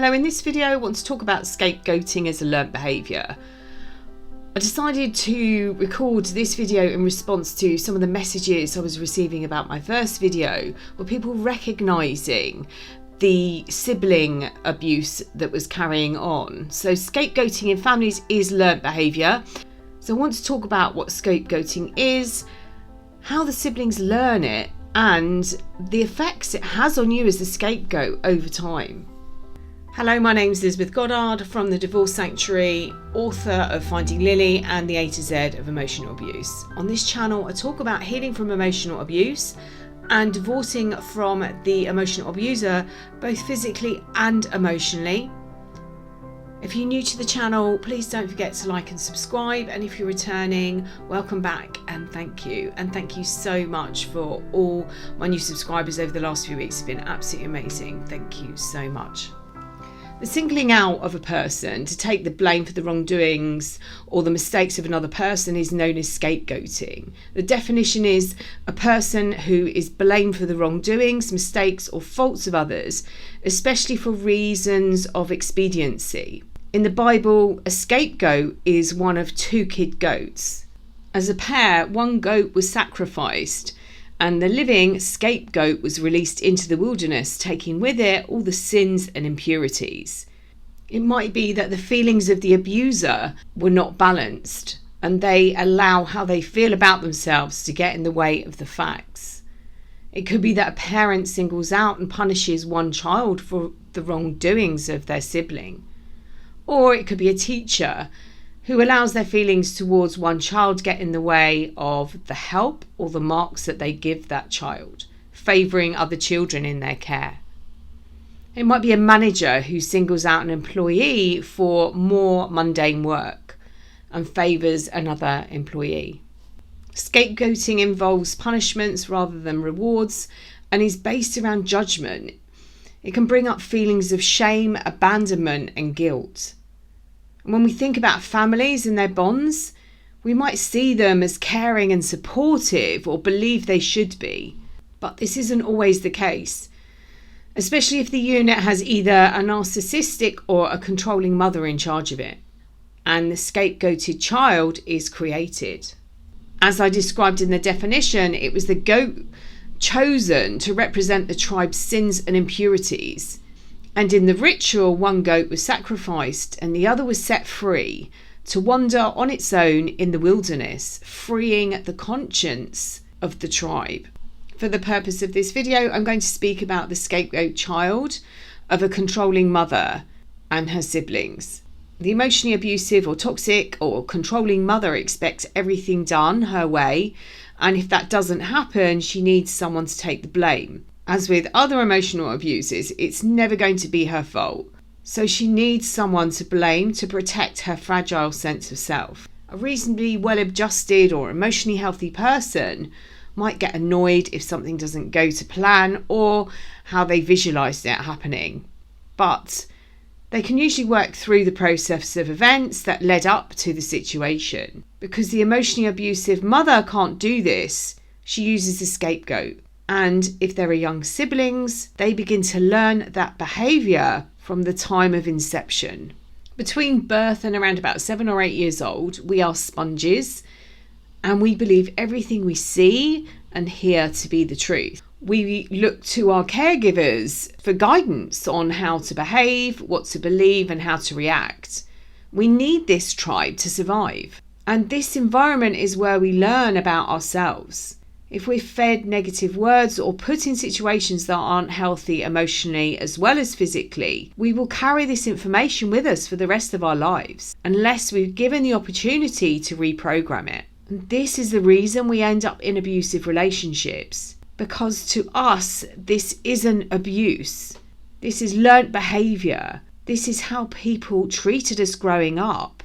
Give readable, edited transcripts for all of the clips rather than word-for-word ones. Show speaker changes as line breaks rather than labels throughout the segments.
Hello, in this video I want to talk about scapegoating as a learnt behaviour. I decided to record this video in response to some of the messages I was receiving about my first video, where people recognising the sibling abuse that was carrying on. So scapegoating in families is learnt behaviour. So I want to talk about what scapegoating is, how the siblings learn it, and the effects it has on you as the scapegoat over time. Hello, my name's Elizabeth Goddard from the Divorce Sanctuary, author of Finding Lily and the A to Z of emotional abuse. On this channel, I talk about healing from emotional abuse and divorcing from the emotional abuser, both physically and emotionally. If you're new to the channel, please don't forget to like and subscribe. And if you're returning, welcome back and thank you. And thank you so much for all my new subscribers over the last few weeks. It's been absolutely amazing. Thank you so much. The singling out of a person to take the blame for the wrongdoings or the mistakes of another person is known as scapegoating. The definition is a person who is blamed for the wrongdoings, mistakes or faults of others, especially for reasons of expediency. In the Bible, a scapegoat is one of two kid goats. As a pair, one goat was sacrificed, and the living scapegoat was released into the wilderness, taking with it all the sins and impurities. It might be that the feelings of the abuser were not balanced, and they allow how they feel about themselves to get in the way of the facts. It could be that a parent singles out and punishes one child for the wrongdoings of their sibling. Or it could be a teacher who allows their feelings towards one child get in the way of the help or the marks that they give that child, favouring other children in their care. It might be a manager who singles out an employee for more mundane work and favours another employee. Scapegoating involves punishments rather than rewards and is based around judgment. It can bring up feelings of shame, abandonment and guilt. And when we think about families and their bonds, we might see them as caring and supportive or believe they should be. But this isn't always the case, especially if the unit has either a narcissistic or a controlling mother in charge of it, and the scapegoated child is created. As I described in the definition, it was the goat chosen to represent the tribe's sins and impurities. And in the ritual, one goat was sacrificed and the other was set free to wander on its own in the wilderness, freeing the conscience of the tribe. For the purpose of this video, I'm going to speak about the scapegoat child of a controlling mother and her siblings. The emotionally abusive or toxic or controlling mother expects everything done her way, and if that doesn't happen, she needs someone to take the blame. As with other emotional abuses, it's never going to be her fault. So she needs someone to blame to protect her fragile sense of self. A reasonably well-adjusted or emotionally healthy person might get annoyed if something doesn't go to plan or how they visualised it happening. But they can usually work through the process of events that led up to the situation. Because the emotionally abusive mother can't do this, she uses a scapegoat. And if there are young siblings, they begin to learn that behaviour from the time of inception. Between birth and around about 7 or 8 years old, we are sponges and we believe everything we see and hear to be the truth. We look to our caregivers for guidance on how to behave, what to believe and how to react. We need this tribe to survive. And this environment is where we learn about ourselves. If we're fed negative words or put in situations that aren't healthy emotionally as well as physically, we will carry this information with us for the rest of our lives, unless we're given the opportunity to reprogram it. And this is the reason we end up in abusive relationships, because to us, this isn't abuse. This is learnt behaviour. This is how people treated us growing up.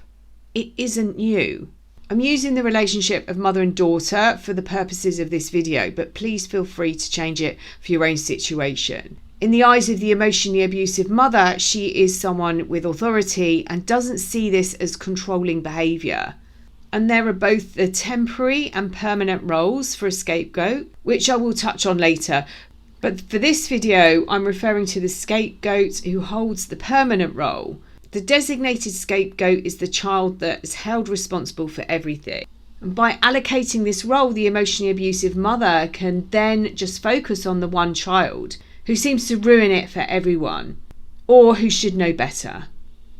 It isn't you. I'm using the relationship of mother and daughter for the purposes of this video, but please feel free to change it for your own situation. In the eyes of the emotionally abusive mother, she is someone with authority and doesn't see this as controlling behaviour. And there are both the temporary and permanent roles for a scapegoat, which I will touch on later. But for this video, I'm referring to the scapegoat who holds the permanent role. The designated scapegoat is the child that is held responsible for everything. And by allocating this role, the emotionally abusive mother can then just focus on the one child who seems to ruin it for everyone, or who should know better.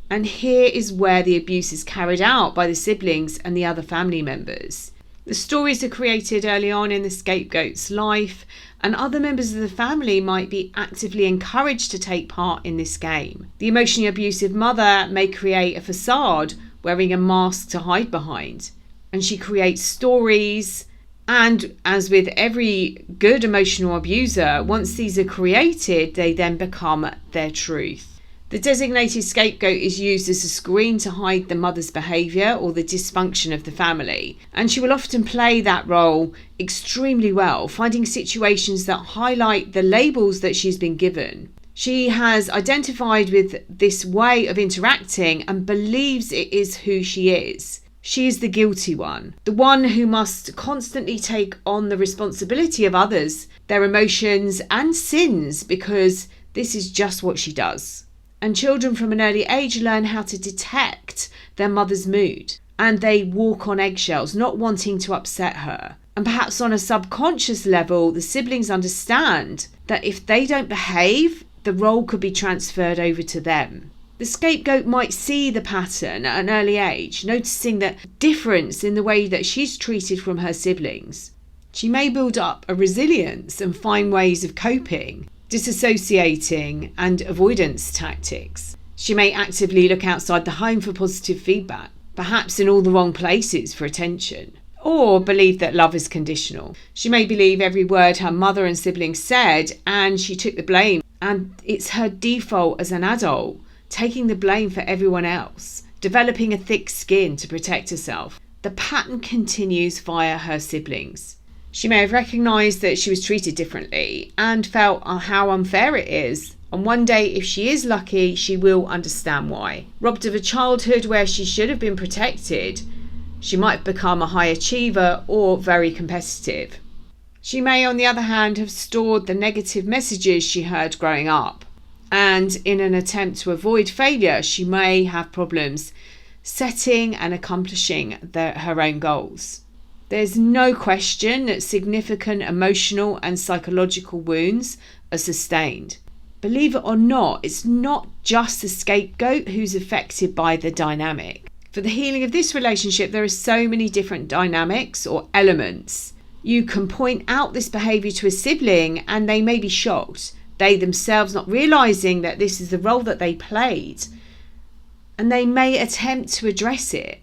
And here is where the abuse is carried out by the siblings and the other family members. The stories are created early on in the scapegoat's life, and other members of the family might be actively encouraged to take part in this game. The emotionally abusive mother may create a facade, wearing a mask to hide behind, and she creates stories. And as with every good emotional abuser, once these are created, they then become their truth. The designated scapegoat is used as a screen to hide the mother's behaviour or the dysfunction of the family, and she will often play that role extremely well, finding situations that highlight the labels that she's been given. She has identified with this way of interacting and believes it is who she is. She is the guilty one, the one who must constantly take on the responsibility of others, their emotions and sins, because this is just what she does. And children from an early age learn how to detect their mother's mood, and they walk on eggshells, not wanting to upset her. And perhaps on a subconscious level, the siblings understand that if they don't behave, the role could be transferred over to them. The scapegoat might see the pattern at an early age, noticing the difference in the way that she's treated from her siblings. She may build up a resilience and find ways of coping, disassociating and avoidance tactics. She may actively look outside the home for positive feedback, perhaps in all the wrong places for attention, or believe that love is conditional. She may believe every word her mother and siblings said, and she took the blame, and it's her default as an adult, taking the blame for everyone else, developing a thick skin to protect herself. The pattern continues via her siblings. She may have recognised that she was treated differently and felt how unfair it is. And one day, if she is lucky, she will understand why. Robbed of a childhood where she should have been protected, she might become a high achiever or very competitive. She may, on the other hand, have stored the negative messages she heard growing up. And in an attempt to avoid failure, she may have problems setting and accomplishing her own goals. There's no question that significant emotional and psychological wounds are sustained. Believe it or not, it's not just the scapegoat who's affected by the dynamic. For the healing of this relationship, there are so many different dynamics or elements. You can point out this behaviour to a sibling and they may be shocked, they themselves not realising that this is the role that they played, and they may attempt to address it,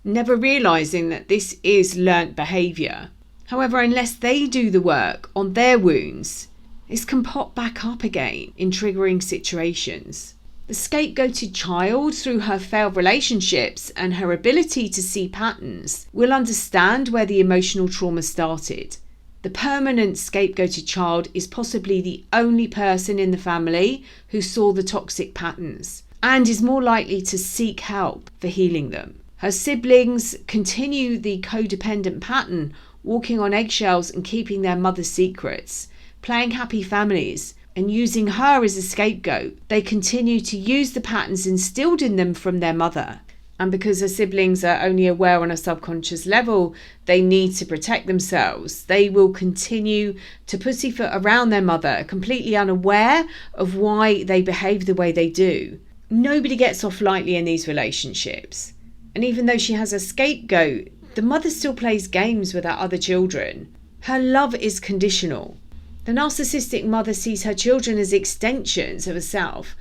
never realising that this is learnt behaviour. However, unless they do the work on their wounds, this can pop back up again in triggering situations. The scapegoated child, through her failed relationships and her ability to see patterns, will understand where the emotional trauma started. The permanent scapegoated child is possibly the only person in the family who saw the toxic patterns and is more likely to seek help for healing them. Her siblings continue the codependent pattern, walking on eggshells and keeping their mother's secrets, playing happy families and using her as a scapegoat. They continue to use the patterns instilled in them from their mother. And because her siblings are only aware on a subconscious level they need to protect themselves, they will continue to pussyfoot around their mother, completely unaware of why they behave the way they do. Nobody gets off lightly in these relationships. And even though she has a scapegoat, the mother still plays games with her other children. Her love is conditional. The narcissistic mother sees her children as extensions of herself,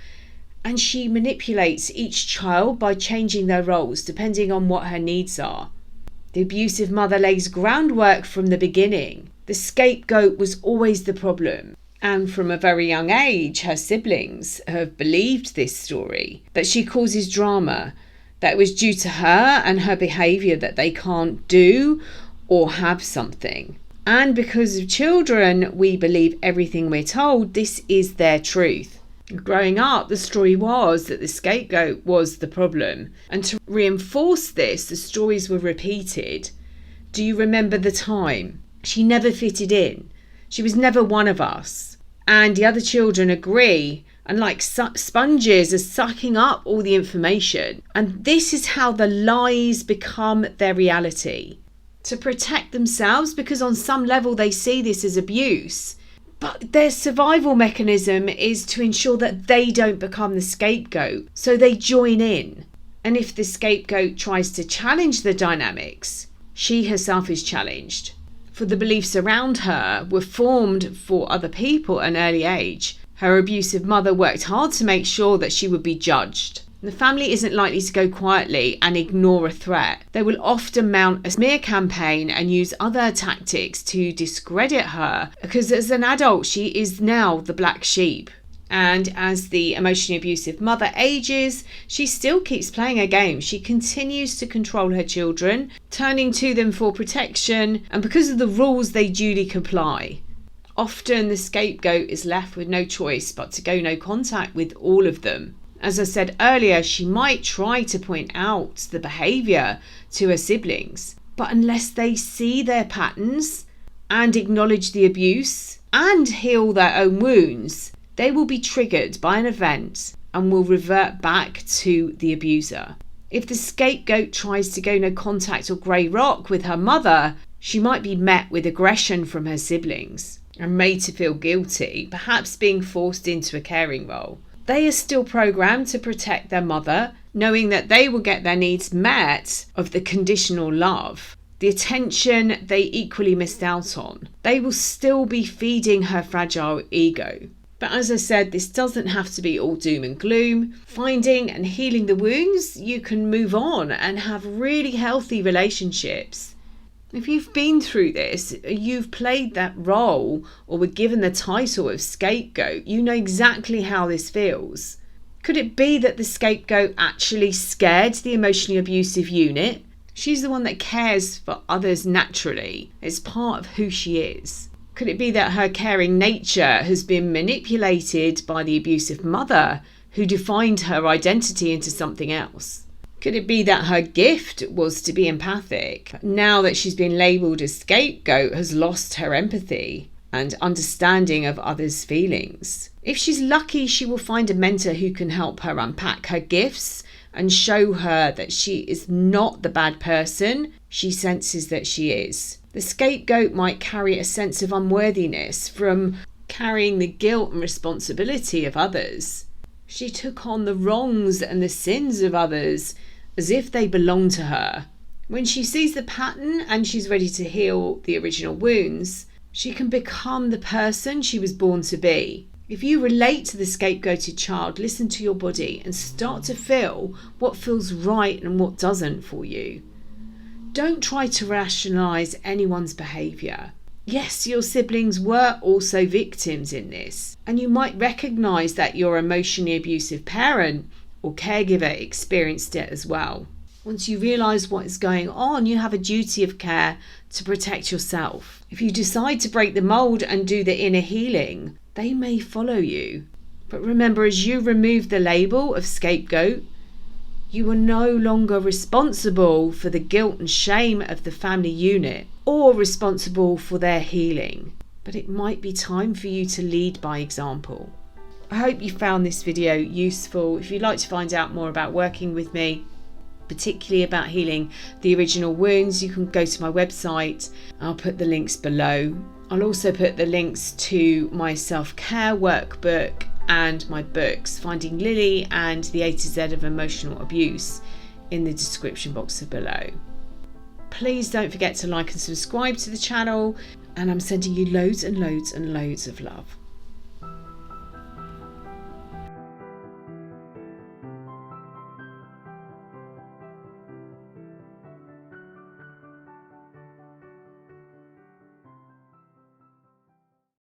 and she manipulates each child by changing their roles depending on what her needs are. The abusive mother lays groundwork from the beginning. The scapegoat was always the problem. And from a very young age, her siblings have believed this story, that she causes drama, that it was due to her and her behaviour that they can't do or have something. And because of children, we believe everything we're told. This is their truth. Growing up, the story was that the scapegoat was the problem. And to reinforce this, the stories were repeated. Do you remember the time? She never fitted in. She was never one of us. and the other children agree, and like sponges are sucking up all the information. And this is how the lies become their reality. To protect themselves, because on some level they see this as abuse. But their survival mechanism is to ensure that they don't become the scapegoat. So they join in. And if the scapegoat tries to challenge the dynamics, she herself is challenged. For the beliefs around her were formed for other people at an early age. Her abusive mother worked hard to make sure that she would be judged. The family isn't likely to go quietly and ignore a threat. They will often mount a smear campaign and use other tactics to discredit her, because as an adult, she is now the black sheep. And as the emotionally abusive mother ages, she still keeps playing a game. She continues to control her children, turning to them for protection, and because of the rules, they duly comply. Often the scapegoat is left with no choice but to go no contact with all of them. As I said earlier, she might try to point out the behaviour to her siblings, but unless they see their patterns and acknowledge the abuse and heal their own wounds, they will be triggered by an event and will revert back to the abuser. If the scapegoat tries to go no contact or grey rock with her mother, she might be met with aggression from her siblings and made to feel guilty, perhaps being forced into a caring role. They are still programmed to protect their mother, knowing that they will get their needs met of the conditional love, the attention they equally missed out on. They will still be feeding her fragile ego. But as I said, this doesn't have to be all doom and gloom. Finding and healing the wounds, you can move on and have really healthy relationships. If you've been through this, you've played that role or were given the title of scapegoat, you know exactly how this feels. Could it be that the scapegoat actually scared the emotionally abusive unit? She's the one that cares for others naturally. It's part of who she is. Could it be that her caring nature has been manipulated by the abusive mother who defined her identity into something else? Could it be that her gift was to be empathic? Now that she's been labelled as scapegoat, has lost her empathy and understanding of others' feelings. If she's lucky, she will find a mentor who can help her unpack her gifts and show her that she is not the bad person she senses that she is. The scapegoat might carry a sense of unworthiness from carrying the guilt and responsibility of others. She took on the wrongs and the sins of others as if they belong to her. When she sees the pattern and she's ready to heal the original wounds, she can become the person she was born to be. If you relate to the scapegoated child, listen to your body and start to feel what feels right and what doesn't for you. Don't try to rationalise anyone's behaviour. Yes, your siblings were also victims in this, and you might recognise that your emotionally abusive parent or caregiver experienced it as well. Once you realise what is going on, you have a duty of care to protect yourself. If you decide to break the mould and do the inner healing, they may follow you. But remember, as you remove the label of scapegoat, you are no longer responsible for the guilt and shame of the family unit or responsible for their healing. But it might be time for you to lead by example. I hope you found this video useful. If you'd like to find out more about working with me, particularly about healing the original wounds, you can go to my website. I'll put the links below. I'll also put the links to my self-care workbook and my books, Finding Lily and The A to Z of Emotional Abuse, in the description box below. Please don't forget to like and subscribe to the channel, and I'm sending you loads and loads and loads of love.